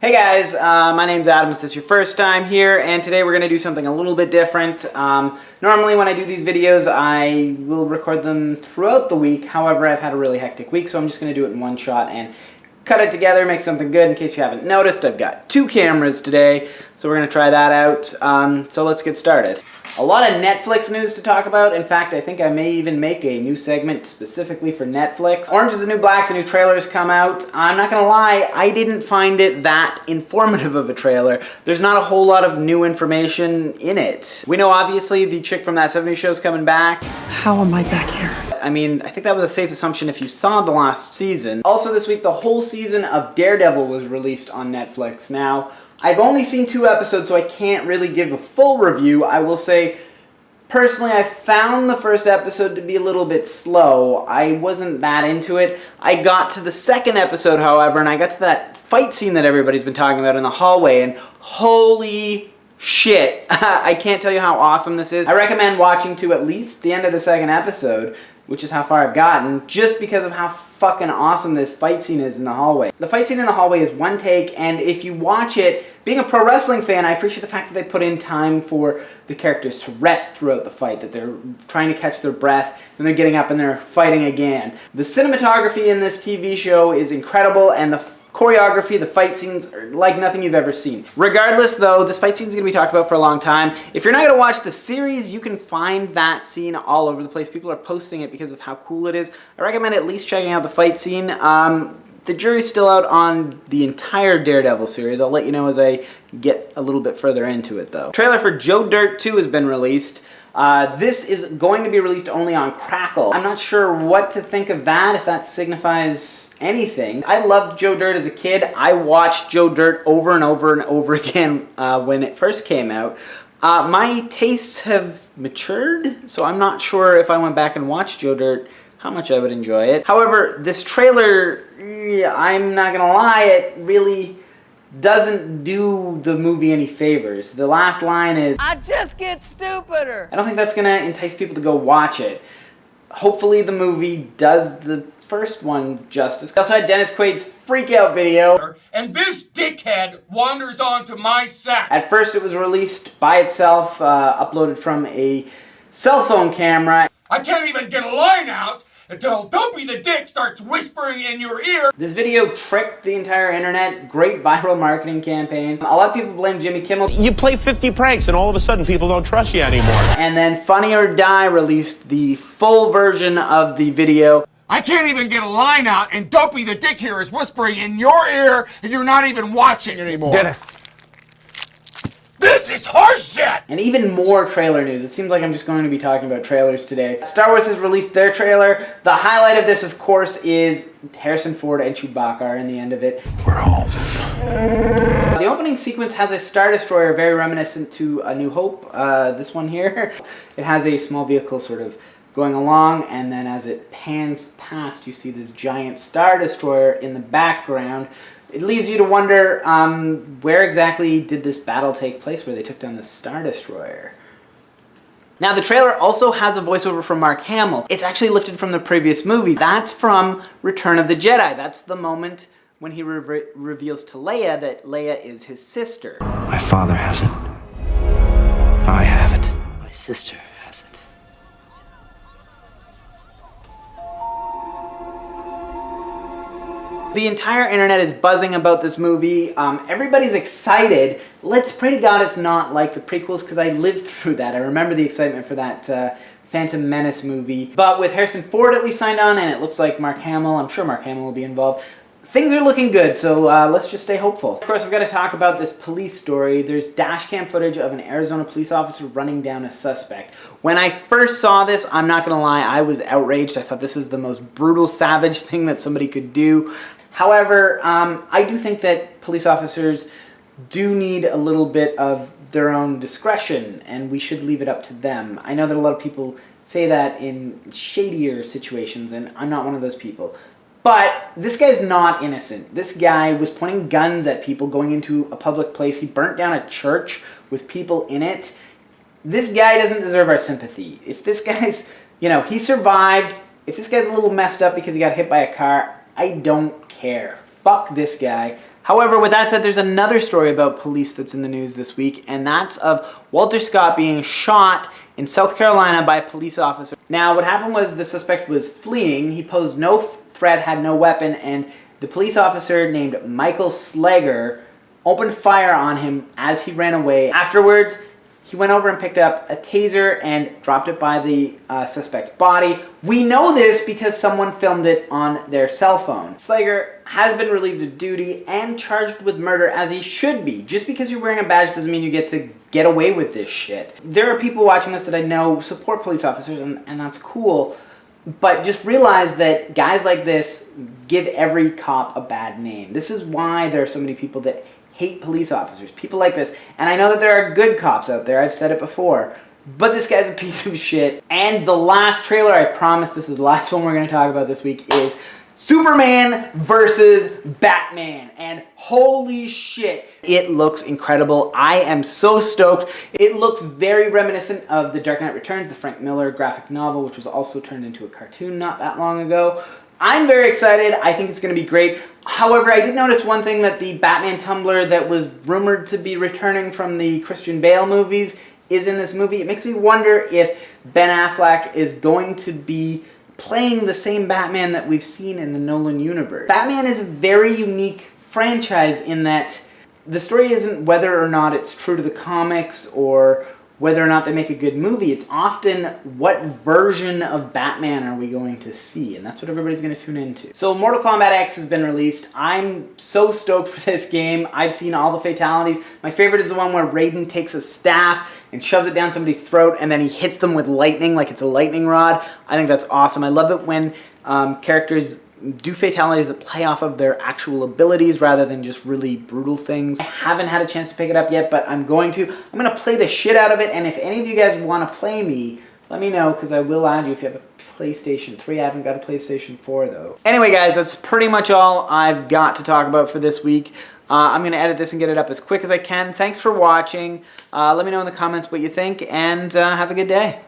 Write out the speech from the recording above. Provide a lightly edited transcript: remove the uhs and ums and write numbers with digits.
Hey guys, my name's Adam if this is your first time here, and today we're going to do something a little bit different. Normally when I do these videos I will record them throughout the week, however I've had a really hectic week, so I'm just going to do it in one shot and cut it together, make something good. In case you haven't noticed, I've got two cameras today, so we're going to try that out. So let's get started. A lot of Netflix news to talk about. In fact, I think I may even make a new segment specifically for Netflix. Orange is the New Black, the new trailer's come out. I'm not gonna lie, I didn't find it that informative of a trailer. There's not a whole lot of new information in it. We know obviously the chick from That 70s Show's coming back. How am I back here? I mean, I think that was a safe assumption if you saw the last season. Also this week, the whole season of Daredevil was released on Netflix. Now, I've only seen 2 episodes, so I can't really give a full review. I will say, personally, I found the first episode to be a little bit slow. I wasn't that into it. I got to the second episode, however, and I got to that fight scene that everybody's been talking about in the hallway, and holy shit. I can't tell you how awesome this is. I recommend watching to at least the end of the second episode, which is how far I've gotten, just because of how fucking awesome this fight scene is in the hallway. The fight scene in the hallway is one take, and if you watch it, being a pro wrestling fan, I appreciate the fact that they put in time for the characters to rest throughout the fight, that they're trying to catch their breath, and they're getting up and they're fighting again. The cinematography in this TV show is incredible, and the choreography, the fight scenes are like nothing you've ever seen. Regardless though, this fight scene is going to be talked about for a long time. If you're not going to watch the series, you can find that scene all over the place. People are posting it because of how cool it is. I recommend at least checking out the fight scene. The jury's still out on the entire Daredevil series. I'll let you know as I get a little bit further into it though. Trailer for Joe Dirt 2 has been released. This is going to be released only on Crackle. I'm not sure what to think of that, if that signifies anything. I loved Joe Dirt as a kid. I watched Joe Dirt over and over and over again when it first came out. My tastes have matured, so I'm not sure if I went back and watched Joe Dirt how much I would enjoy it. However, this trailer, I'm not gonna lie, it really doesn't do the movie any favors. The last line is, "I just get stupider." I don't think that's gonna entice people to go watch it. Hopefully the movie does the first one justice. I also had Dennis Quaid's freak out video. And this dickhead wanders onto my set. At first it was released by itself, uploaded from a cell phone camera. I can't even get a line out until Dopey the Dick starts whispering in your ear. This video tricked the entire internet. Great viral marketing campaign. A lot of people blame Jimmy Kimmel. You play 50 pranks and all of a sudden people don't trust you anymore. And then Funny or Die released the full version of the video. I can't even get a line out and Dopey the Dick here is whispering in your ear and you're not even watching anymore. Dennis. This is horseshit! And even more trailer news. It seems like I'm just going to be talking about trailers today. Star Wars has released their trailer. The highlight of this, of course, is Harrison Ford and Chewbacca are in the end of it. We're home. The opening sequence has a Star Destroyer very reminiscent to A New Hope. This one here. It has a small vehicle sort of going along, and then as it pans past, you see this giant Star Destroyer in the background. It leaves you to wonder, where exactly did this battle take place where they took down the Star Destroyer? Now, the trailer also has a voiceover from Mark Hamill. It's actually lifted from the previous movie. That's from Return of the Jedi. That's the moment when he reveals to Leia that Leia is his sister. My father has it. I have it. My sister has it. The entire internet is buzzing about this movie. Everybody's excited. Let's pray to God it's not like the prequels, because I lived through that. I remember the excitement for that Phantom Menace movie. But with Harrison Ford at least signed on, and it looks like Mark Hamill, I'm sure Mark Hamill will be involved, things are looking good, so let's just stay hopeful. Of course, I've got to talk about this police story. There's dash cam footage of an Arizona police officer running down a suspect. When I first saw this, I'm not going to lie, I was outraged. I thought this is the most brutal, savage thing that somebody could do. However, I do think that police officers do need a little bit of their own discretion, and we should leave it up to them. I know that a lot of people say that in shadier situations, and I'm not one of those people. But this guy's not innocent. This guy was pointing guns at people going into a public place. He burnt down a church with people in it. This guy doesn't deserve our sympathy. If this guy's, he survived. If this guy's a little messed up because he got hit by a car, I don't care. Fuck this guy. However, with that said, there's another story about police that's in the news this week, and that's of Walter Scott being shot in South Carolina by a police officer. Now, what happened was the suspect was fleeing. He posed no threat, had no weapon, and the police officer named Michael Slager opened fire on him as he ran away. Afterwards, he went over and picked up a taser and dropped it by the suspect's body. We know this because someone filmed it on their cell phone. Slager has been relieved of duty and charged with murder, as he should be. Just because you're wearing a badge doesn't mean you get to get away with this shit. There are people watching this that I know support police officers, and that's cool. But just realize that guys like this give every cop a bad name. This is why there are so many people that hate police officers, people like this. And I know that there are good cops out there, I've said it before, but this guy's a piece of shit. And the last trailer, I promise this is the last one we're going to talk about this week, is Superman versus Batman. And holy shit, it looks incredible. I am so stoked. It looks very reminiscent of The Dark Knight Returns, the Frank Miller graphic novel, which was also turned into a cartoon not that long ago. I'm very excited. I think it's going to be great. However, I did notice one thing, that the Batman Tumblr that was rumored to be returning from the Christian Bale movies is in this movie. It makes me wonder if Ben Affleck is going to be playing the same Batman that we've seen in the Nolan universe. Batman is a very unique franchise in that the story isn't whether or not it's true to the comics or whether or not they make a good movie. It's often what version of Batman are we going to see, and that's what everybody's going to tune into. So Mortal Kombat X has been released. I'm so stoked for this game. I've seen all the fatalities. My favorite is the one where Raiden takes a staff and shoves it down somebody's throat, and then he hits them with lightning like it's a lightning rod. I think that's awesome. I love it when characters do fatalities that play off of their actual abilities rather than just really brutal things. I haven't had a chance to pick it up yet, but I'm going to. I'm going to play the shit out of it, and if any of you guys want to play me, let me know, because I will add you if you have a PlayStation 3. I haven't got a PlayStation 4, though. Anyway, guys, that's pretty much all I've got to talk about for this week. I'm going to edit this and get it up as quick as I can. Thanks for watching. Let me know in the comments what you think, and have a good day.